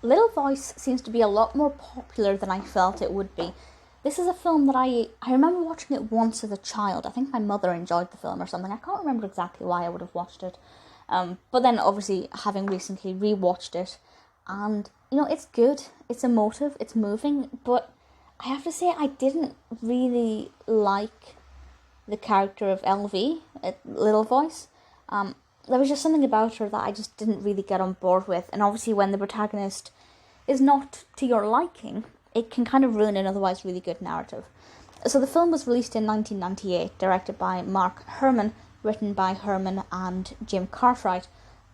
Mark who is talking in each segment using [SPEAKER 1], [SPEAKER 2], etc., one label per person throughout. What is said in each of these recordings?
[SPEAKER 1] Little Voice seems to be a lot more popular than I felt it would be. This is a film that I remember watching it once as a child. I think my mother enjoyed the film or something. I can't remember exactly why I would have watched it. But then obviously having recently rewatched it, and it's good, it's emotive, it's moving, but I have to say I didn't really like the character of LV, Little Voice. There was just something about her that I just didn't really get on board with, and obviously when the protagonist is not to your liking, it can kind of ruin an otherwise really good narrative. So the film was released in 1998, directed by Mark Herman, written by Herman and Jim Cartwright,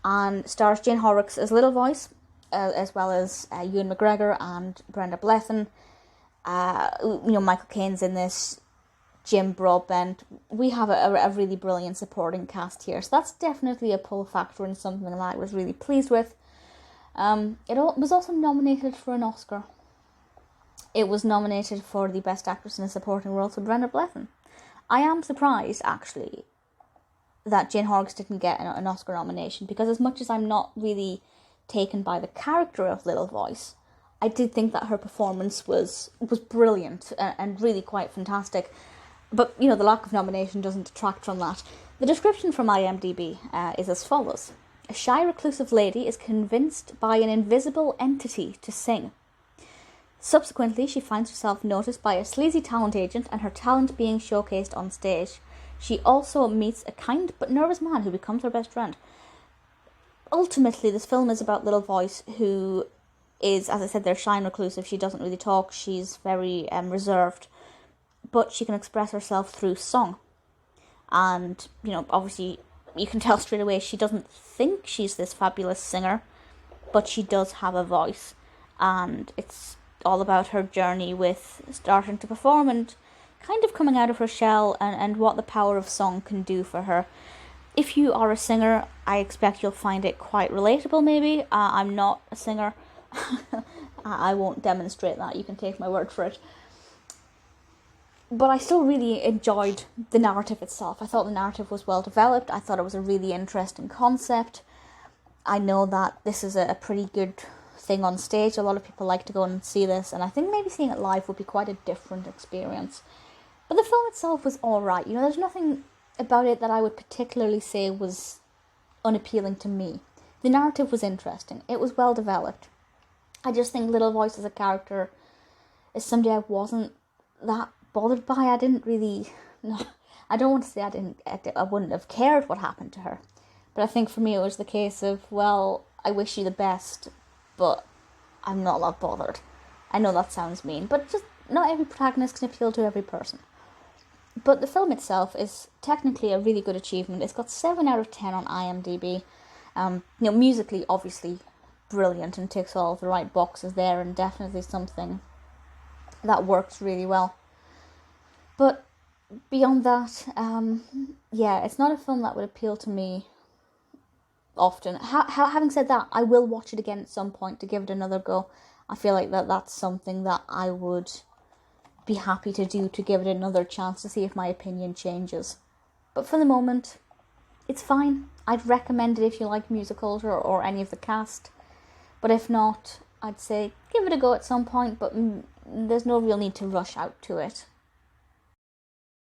[SPEAKER 1] and stars Jane Horrocks as Little Voice, as well as Ewan McGregor and Brenda Blethyn. Michael Caine's in this, Jim Broadbent. We have a really brilliant supporting cast here, so that's definitely a pull factor and something that I was really pleased with. It was also nominated for an Oscar. It was nominated for the Best Actress in a Supporting Role for Brenda Blethyn. I am surprised, actually, that Jane Horrocks didn't get an Oscar nomination, because as much as I'm not really taken by the character of Little Voice, I did think that her performance was brilliant and really quite fantastic. But, the lack of nomination doesn't detract from that. The description from IMDb is as follows. A shy, reclusive lady is convinced by an invisible entity to sing. Subsequently, she finds herself noticed by a sleazy talent agent and her talent being showcased on stage. She also meets a kind but nervous man who becomes her best friend. Ultimately, this film is about Little Voice, who is, as I said, they're shy and reclusive. She doesn't really talk. She's very reserved. But she can express herself through song. And, obviously, you can tell straight away she doesn't think she's this fabulous singer, but she does have a voice. And it's all about her journey with starting to perform and kind of coming out of her shell, and what the power of song can do for her. If you are a singer, I expect you'll find it quite relatable, maybe. I'm not a singer. I won't demonstrate that. You can take my word for it. But I still really enjoyed the narrative itself. I thought the narrative was well developed. I thought it was a really interesting concept. I know that this is a pretty good thing on stage. A lot of people like to go and see this, and I think maybe seeing it live would be quite a different experience. But the film itself was alright. There's nothing about it that I would particularly say was unappealing to me. The narrative was interesting. It was well developed. I just think Little Voice as a character is somebody I wasn't that bothered by. I didn't really... No, I don't want to say I wouldn't have cared what happened to her. But I think for me it was the case of, well, I wish you the best, but I'm not that bothered. I know that sounds mean, but just not every protagonist can appeal to every person. But the film itself is technically a really good achievement. It's got 7 out of 10 on IMDb. Musically, obviously, brilliant and ticks all the right boxes there, and definitely something that works really well. But beyond that, it's not a film that would appeal to me often. Having said that, I will watch it again at some point to give it another go. I feel like that's something that I would be happy to do, to give it another chance to see if my opinion changes. But for the moment, it's fine. I'd recommend it if you like musicals or any of the cast. But if not, I'd say give it a go at some point, but there's no real need to rush out to it.